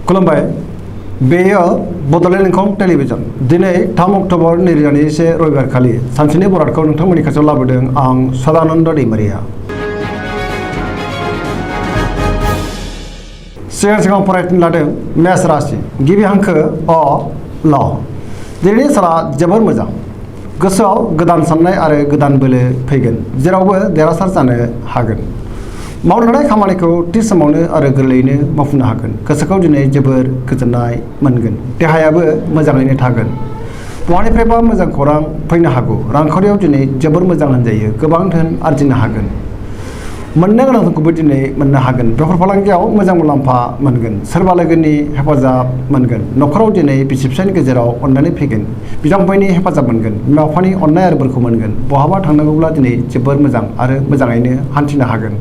खुलुमबाय बेयो बड'लेण्ड इंखं टेलिभिजन दिनै 3 अक्ट'बर 2021 रबिबार खालि सानसेनि बरादखौ नोंथांमोननि खाथियाव लाबोदों आं सदानन्द दैमारिया। सिगां फरायनो लादों मेष राशि गिबि हांखो अ ल। दिनैनि साना जोबोर मोजां, गोसोआव गोदान साननाय आरो गोदान बोलो फैगोन, जेरावबो देरहासार जानो हागोन। मावनो लानाय खामानिखौ थि समावनो आरो गोरलैयैनो मावफुंनो हागोन। गोसोखौ दिनै जोबोर गोजोननाय मोनगोन, देहायाबो मोजाङैनो थागोन। बहानिफ्रायबा मोजां खौरां फैनो हागौ। रांखावरियाव दिनै जोबोर मोजां होनजायो, गोबां धोन आरजिनो हागोन। मोननो गोनांखौबो दिनै मोननो हागोन। बेफार फालांगियाव मोजां मुलाम्फा मोनगोन, सोरबा लोगोनि हेफाजाब मोनगोन। न'खराव दिनै बिसि फिसायनि गेजेराव अननानै फैगोन, बिदा फंबायनि हेफाजाब मोनगोन, बिमा बिफानि अननाय आरो बोरखौ मोनगोन। बहाबा थांनांगौब्ला दिनै जोबोर मोजां आरो मोजाङैनो हान्थिनो हागोन।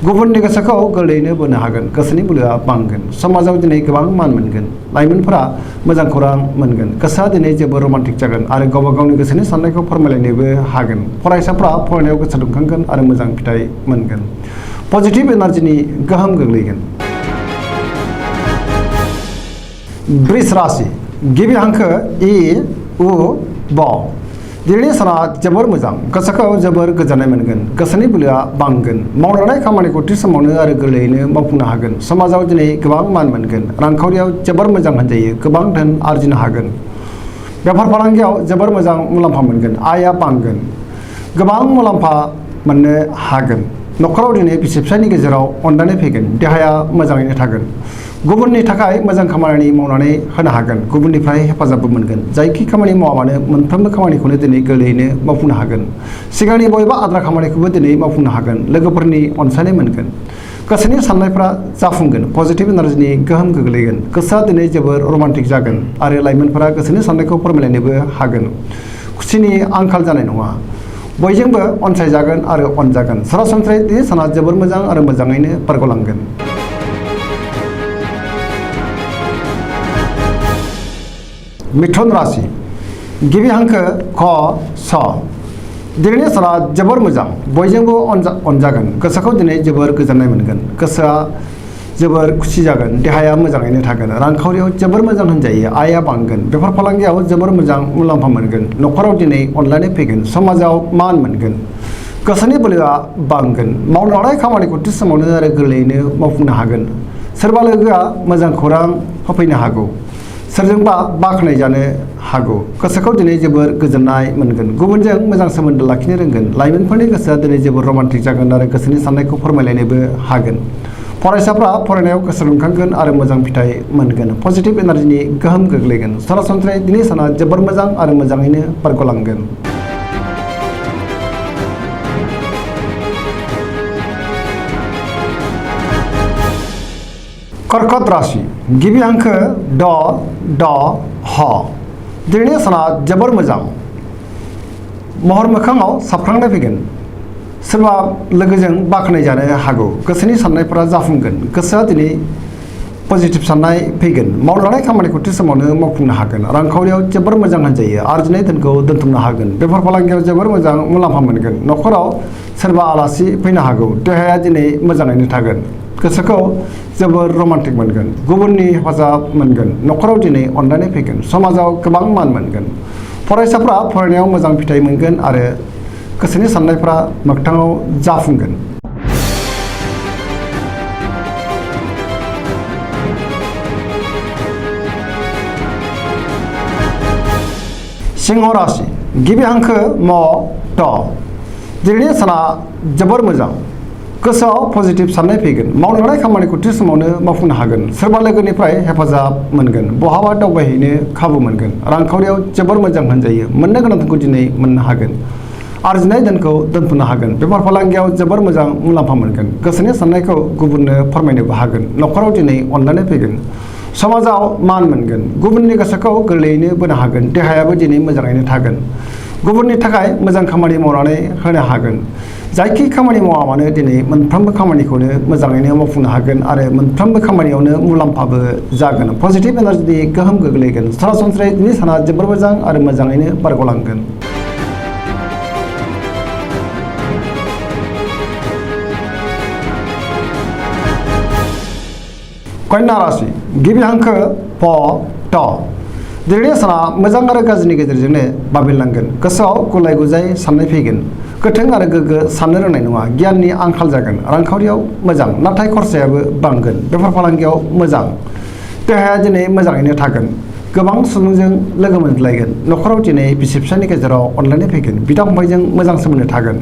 गुबुननि गोसोखौ गोरलैयैनो बोनो हागोन, गोसोनि बोलोआ बांगोन। समाजाव दिनै गोबां मान मोनगोन। लाइमोनफोरा मोजां खौरां मोनगोन, गोसोआ दिनै जोबोर रमान्टिक जागोन आरो गावबा गावनि गोसोनि साननायखौ फोरमायलायनोबो हागोन। फरायसाफ्रा फरायनायाव गोसो दुंखांगोन आरो मोजां फिथाइ मोनगोन। पजिटिभ एनार्जिनि गोहोम गोग्लैगोन। वृष राशि गिबि हांखो इ उ ब। दिनैनि साना जोबोर मोजां, गोसोखौ जोबोर गोजोननाय मोनगोन, गोसोनि बोलोआ बांगोन। मावनो लानाय खामानिखौ थि समावनो आरो गोरलैयैनो मावफुंनो हागोन। समाजाव दिनै गोबां मान मोनगोन। रांखावरियाव जोबोर मोजां होनजायो, गोबां धोन आरजिनो हागोन। बेफार फालांगियाव जोबोर मोजां मुलाम्फा मोनगोन, आयआ बांगोन, गोबां मुलाम्फा मोननो हागोन। न'खराव दिनै बिसि फिसायनि गेजेराव अननानै फैगोन, देहाया मोजाङैनो थागोन। गुबुननि थाखाय मोजां खामानि मावनानै होनो हागोन, गुबुननिफ्राय हेफाजाबबो मोनगोन। जायखि खामानि मावा मानो मोनफ्रोमबो खामानिखौनो दिनै गोरलैयैनो मावफुंनो हागोन। सिगांनि बबेबा आद्रा खामानिखौबो दिनै मावफुंनो हागोन। लोगोफोरनि अनसायनाय मोनगोन, गोसोनि साननायफ्रा जाफुंगोन। पजिटिभ एनार्जिनि गोहोम गोग्लैगोन। गोसोआ दिनै जोबोर रमान्टिक जागोन आरो लाइमोनफोरा गोसोनि साननायखौ फोरमायलायनोबो हागोन। खुसिनि आंखाल जानाय नङा, बयजोंबो अनसायजागोन आरो अनजागोन। सरासनस्रायै दिनै साना जोबोर मोजां आरो मोजाङैनो बारग'लांगोन। मिथुन राशि गिबि हांखो ख स। दिनैनि साना जोबोर मोजां, बयजोंबो अनजागोन। गोसोखौ दिनै जोबोर गोजोननाय मोनगोन, गोसोआ जोबोर खुसि जागोन, देहाया मोजाङैनो थागोन। रांखावरियाव जोबोर मोजां होनजायो, आयआ बांगोन। बेफार फालांगियाव जोबोर मोजां मुलाम्फा मोनगोन। न'खराव दिनै अनलायनाय फैगोन, समाजाव मान मोनगोन, गोसोनि बोलोआ बांगोन। मावनो लानाय खामानिखौ थि समावनो आरो गोरलैयैनो मावफुंनो हागोन। सोरबा लोगोआ मोजां खौरां होफैनो हागौ, सोरजोंबा बाख्नायजानो हागौ। गोसोखौ दिनै जोबोर गोजोननाय मोनगोन, गुबुनजों मोजां सोमोन्दो लाखिनो रोंगोन। लाइमोनफोरनि गोसोआ दिनै जोबोर रमान्टिक जागोन आरो गोसोनि साननायखौ फोरमायलायनोबो हागोन। फरायसाफ्रा फरायनायाव गोसो दुंखांगोन आरो मोजां फिथाइ मोनगोन। पजिटिभ एनार्जिनि गोहोम गोग्लैगोन। सरासनस्रायै दिनै साना जोबोर मोजां आरो मोजाङैनो बारग'लांगोन। कर्कट राशि गिबि हांखो ड ड ह। दिनैनि साना जोबोर मोजां, महर मोखाङाव साबखांनाय फैगोन। सोरबा लोगोजों बाख्नायजानो हागौ। गोसोनि साननायफोरा जाफुंगोन, गोसोआ दिनै पजिटिभ साननाय फैगोन। मावनो लानाय खामानिखौ थि समावनो मावफुंनो हागोन। रांखावरियाव जोबोर मोजां होनजायो, आरजिनाय धोनखौ दोनथुमनो हागोन। बेफार फालांगियाव जोबोर मोजां मुलाम्फा मोनगोन। न'खराव सोरबा आलासि फैनो हागौ। देहाया दिनै मोजाङैनो थागोन, गोसोखौ जोबोर रमान्टिक मोनगोन। गुबुननि हेफाजाब मोनगोन। न'खराव दिनै अननानै फैगोन। समाजाव गोबां मान मोनगोन। फरायसाफ्रा फरायनायाव मोजां फिथाइ मोनगोन आरो गोसोनि साननायफ्रा मोगथाङाव जाफुंगोन। सिंह राशि गिबि हांखो म ट। दिनैनि साना जोबोर मोजां, गोसोआव पजिटिभ साननाय फैगोन। मावनो लानाय खामानिखौ थि समावनो मावफुंनो हागोन। सोरबा लोगोनिफ्राय हेफाजाब मोनगोन। बहाबा दावबायहैनो खाबु मोनगोन। रांखावरियाव जोबोर मोजां होनजायो, मोननो गोनांखौ दिनै मोननो हागोन। आरजिनाय धोनखौ दोनथुमनो हागोन। बेफार फालांगियाव जोबोर मोजां मुलाम्फा मोनगोन। गोसोनि साननायखौ गुबुननो फोरमायनोबो हागोन। न'खराव दिनै अननानै फैगोन। समाजाव मान मोनगोन। गुबुननि गोसोखौ गोरलैयैनो बोनो हागोन। देहायाबो दिनै मोजाङैनो थागोन। गुबुननि थाखाय मोजां खामानि मावनानै होनो हागोन। जायखि खामानि मावा मानो दिनै मोनफ्रोमबो खामानिखौनो मोजाङैनो मावफुंनो हागोन आरो मोनफ्रोमबो खामानियावनो मुलाम्फाबो जागोन। पजिटिभ एनार्जिनि गोहोम गोग्लैगोन। सरासनस्रायै दिनै साना जोबोर मोजां आरो मोजाङैनो बारग'लांगोन। कन्या राशि गिबि हांखो प ट दिनैनि साना मोजां आरो गाज्रिनि गेजेरजोंनो बाबेनलांगोन गोसोआव गुलाय गुजाय साननाय फैगोन गोथों आरो गोग्गो साननो रोंनाय नङा गियाननि आंखाल जागोन रांखावरियाव मोजां नाथाय खरसायाबो बांगोन बेफार फालांगियाव मोजां देहाया दिनै मोजाङैनो थागोन गोबां सुबुंजों लोगो मोनज्लायगोन न'खराव दिनै बिसि फिसायनि गेजेराव अनलायनाय फैगोन बिदा फंबायजों मोजां सोमोन्दो थागोन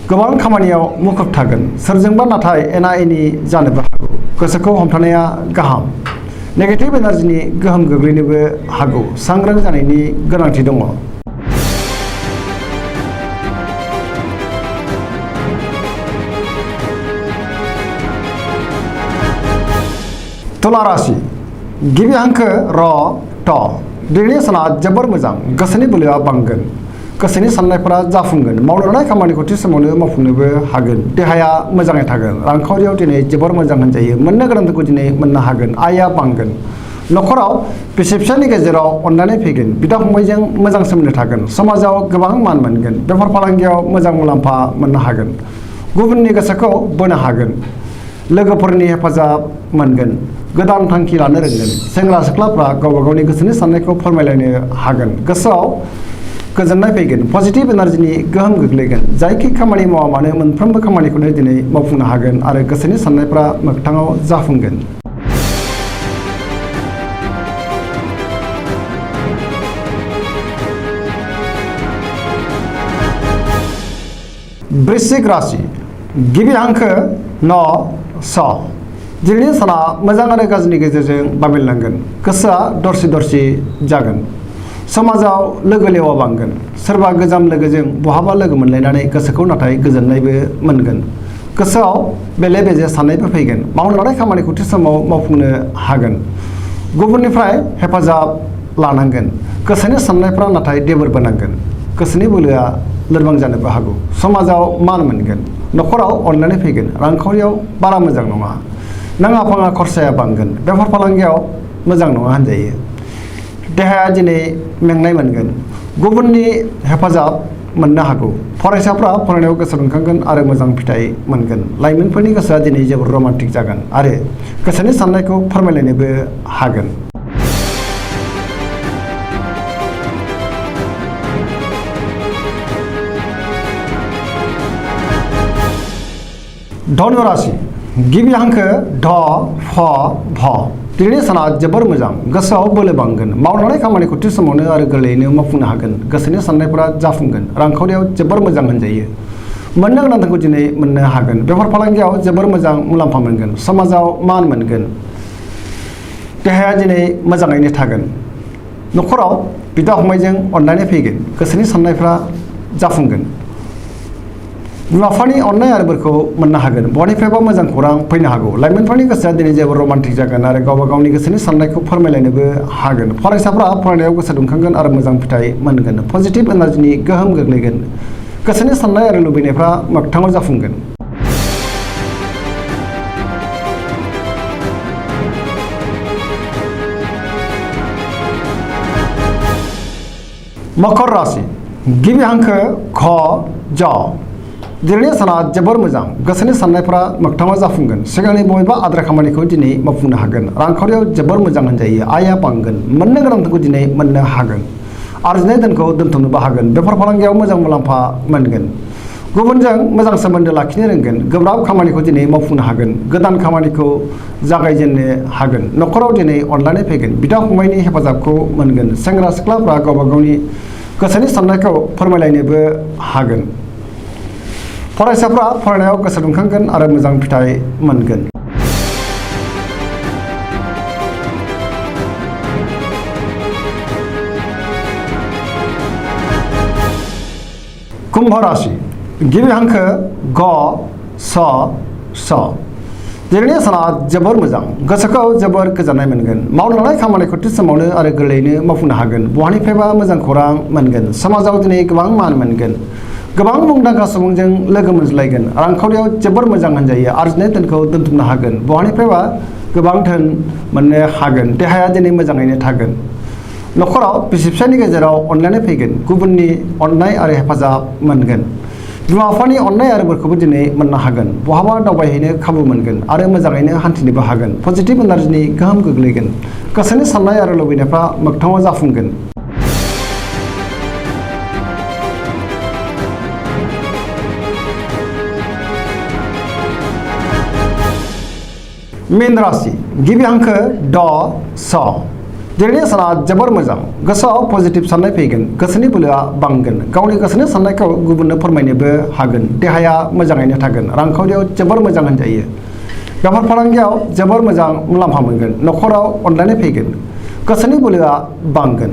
गोबां खामानियाव मुखुब थागोन सोरजोंबा नाथाय एना एनि जानोबो हागौ गोसोखौ हमथानाया गाहाम नेगेटिभ एनार्जिनि गोहोम गोग्लैनोबो हागौ सांग्रां जानायनि गोनांथि दङ तुला राशि गिबि हांखो र ट दिनैनि साना जोबोर मोजां गोसोनि बोलोआ बांगोन गोसोनि साननायफोरा जाफुंगोन मावनो लानाय खामानिखौ थि समावनो मावफुंनोबो हागोन देहाया मोजाङै थागोन रांखावरियाव दिनै जोबोर मोजां होनजायो मोननो गोनांखौ दिनै मोननो हागोन आयआ बांगोन न'खराव बिसि फिसायनि गेजेराव अनलायनाय फैगोन बिदा फंबायजों मोजां सोमोन्दो थागोन समाजाव गोबां मान मोनगोन बेफार फालांगियाव मोजां मुलाम्फा मोननो हागोन गुबुननि गोसोखौ बोनो हागोन लोगोफोरनि हेफाजाब मोनगोन गोदान थांखि लानो रोंगोन सेंग्रा सिख्लाफ्रा गावबा गावनि गोसोनि साननायखौ फोरमायलायनो हागोन गोसोआव गोजोननाय फैगोन पजिटिभ एनार्जिनि गोहोम गोग्लैगोन जायखि खामानि मावा मानो मोनफ्रोमबो खामानिखौनो दिनै मावफुंनो हागोन आरो गोसोनि साननायफ्रा मोगथाङाव जाफुंगोन वृश्चिक राशि गिबि हांखो न स दिनैनि साना मोजां आरो गाज्रिनि गेजेरजों बाबेनलांगोन गोसोआ दरसि दरसि जागोन समाजाव लोगो लेवा बांगोन सोरबा गोजाम लोगोजों बहाबा लोगो मोनलायनानै गोसोखौ नाथाय गोजोननायबो मोनगोन गोसोआव बेले बेजे साननायबो फैगोन मावनो लानाय खामानिखौ थि समाव मावफुंनो हागोन गुबुननिफ्राय हेफाजाब लानांगोन गोसोनि साननायफ्रा नाथाय देबोरबो नांगोन गोसोनि बोलोआ लोरबां जानोबो हागौ समाजाव मान मोनगोन न'खराव अनलायनाय फैगोन रांखावरियाव बारा मोजां नङा नाङा फाङा खरसाया बांगोन बेफार फालांगियाव मोजां नङा होनजायो देहाया दिनै मेंनाय मोनगोन गुबुननि हेफाजाब मोननो हागौ फरायसाफ्रा फरायनायाव गोसो दुंखांगोन आरो मोजां फिथाइ मोनगोन लाइमोनफोरनि गोसोआ दिनै जोबोर रमान्टिक जागोन आरो गोसोनि साननायखौ फोरमायलायनोबो हागोन धनु राशि गिबि हांखो ध फ भ दिनैनि साना जोबोर मोजां गोसोआव बोलो बांगोन मावनो लानाय खामानिखौ थि समावनो आरो गोरलैयैनो मावफुंनो हागोन गोसोनि साननायफोरा जाफुंगोन रांखावरियाव जोबोर मोजां होनजायो मोननो गोनांखौ दिनै मोननो हागोन बेफार फालांगियाव जोबोर मोजां मुलाम्फा मोनगोन समाजाव मान मोनगोन देहाया दिनै मोजाङैनो थागोन न'खराव बिदा फंबायजों अनलायनाय फैगोन गोसोनि साननायफ्रा जाफुंगोन बिमा बिफानि अननाय आरो बोरखौ मोननो हागोन बहानिफ्रायबा मोजां खौरां फैनो हागौ लाइमोनफोरनि गोसोआ दिनै जोबोर रमान्टिक जागोन आरो गावबा गावनि गोसोनि साननायखौ फोरमायलायनोबो हागोन फरायसाफ्रा फरायनायाव गोसो दुंखांगोन आरो मोजां फिथाइ मोनगोन पजिटिभ एनार्जिनि गोहोम गोग्लैगोन गोसोनि साननाय आरो लुबैनायफ्रा मोगथाङाव जाफुंगोन मकर राशि गिबि हांखो ख ज दिनैनि साना जोबोर मोजां गोसोनि साननायफ्रा मोगथाङाव जाफुंगोन सिगांनि बबेबा आद्रा खामानिखौ दिनै मावफुंनो हागोन रांखावरियाव जोबोर मोजां होनजायो आयआ बांगोन मोननो गोनांखौ दिनै मोननो हागोन आरजिनाय धोनखौ दोनथुमनोबो हागोन बेफार फालांगियाव मोजां मुलाम्फा मोनगोन गुबुनजों मोजां सोमोन्दो लाखिनो रोंगोन गोब्राब खामानिखौ दिनै मावफुंनो हागोन गोदान खामानिखौ जागायजेननो हागोन न'खराव दिनै अनलायनाय फैगोन बिदा फंबायनि हेफाजाबखौ मोनगोन सेंग्रा सिख्लाफ्रा गावबा गावनि गोसोनि साननायखौ फोरमायलायनोबो हागोन फरायसाफ्रा फरायनायाव गोसो दुंखांगोन आरो मोजां फिथाइ मोनगोन कुंभ राशि गिबि हांखो ग स स दिनैनि साना जोबोर मोजां गोसोखौ जोबोर गोजोननाय मोनगोन मावनो लानाय खामानिखौ थि समावनो आरो गोरलैयैनो मावफुंनो हागोन बहानिफ्रायबा मोजां खौरां मोनगोन समाजाव दिनै गोबां मान मोनगोन गोबां मुंदांखा सुबुंजों लोगो मोनज्लायगोन रांखावरियाव जोबोर मोजां होनजायो आरजिनाय धोनखौ दोनथुमनो हागोन बहानिफ्रायबा गोबां धोन मोननो हागोन देहाया दिनै मोजाङैनो थागोन न'खराव बिसि फिसायनि गेजेराव अनलायनाय फैगोन गुबुननि अननाय आरो हेफाजाब मोनगोन बिमा बिफानि अननाय आरो बोरखौबो दिनै मोननो हागोन। बहाबा दावबायहैनो खाबु मोनगोन आरो मोजाङैनो हान्थिनोबो हागोन। पजिटिभ एनार्जिनि गोहोम गोग्लैगोन। गोसोनि साननाय आरो लुबैनायफ्रा मोगथाङाव जाफुंगोन। मीन राशि गिबि हांखो ड स दिनैनि साना जोबोर मोजां। गोसोआव पजिटिभ साननाय फैगोन। गोसोनि बोलोआ बांगोन। गावनि गोसोनि साननायखौ गुबुननो फोरमायनोबो हागोन। देहाया मोजाङैनो थागोन। रांखावरियाव जोबोर मोजां होनजायो। बेफार फालांगियाव जोबोर मोजां मुलाम्फा मोनगोन। न'खराव अनलायनाय फैगोन। गोसोनि बोलोआ बांगोन।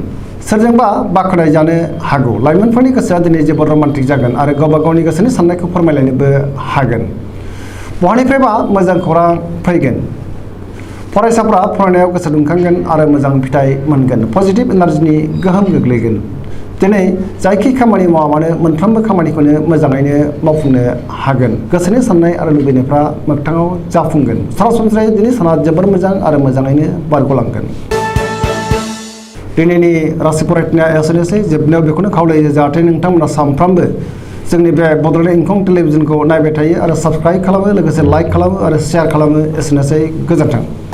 सोरजोंबा बाख्नाय जानो हागौ। लाइमोनफोरनि गोसोआ दिनै जोबोर रमान्टिक जागोन आरो गावबा गावनि गोसोनि साननायखौ फोरमायलायनोबो हागोन। बहानिफ्रायबा मोजां खौरां फैगोन। फरायसाफ्रा फरायनायाव गोसो दुंखांगोन आरो मोजां फिथाइ मोनगोन। पजिटिभ एनार्जिनि गोहोम गोग्लैगोन। दिनै जायखि खामानि मावा मानो मोनफ्रोमबो खामानिखौनो मोजाङैनो मावफुंनो हागोन। गोसोनि साननाय आरो लुबैनायफ्रा मोगथाङाव जाफुंगोन। सरासनस्रायै दिनै साना जोबोर मोजां आरो मोजाङैनो बारग'लांगोन। दिनैनि राशि फरायथिनाया एसेनोसै। जोबनायाव बेखौनो खावलायो जाहाथे नोंथांमोना सानफ्रामबो जोंनि बे बड'लेण्ड इंखं टेलिभिजनखौ नायबाय थायो आरो साबस्क्राइब खालामो, लोगोसे लाइक खालामो आरो शेयार खालामो। एसेनोसै, गोजोन्थों।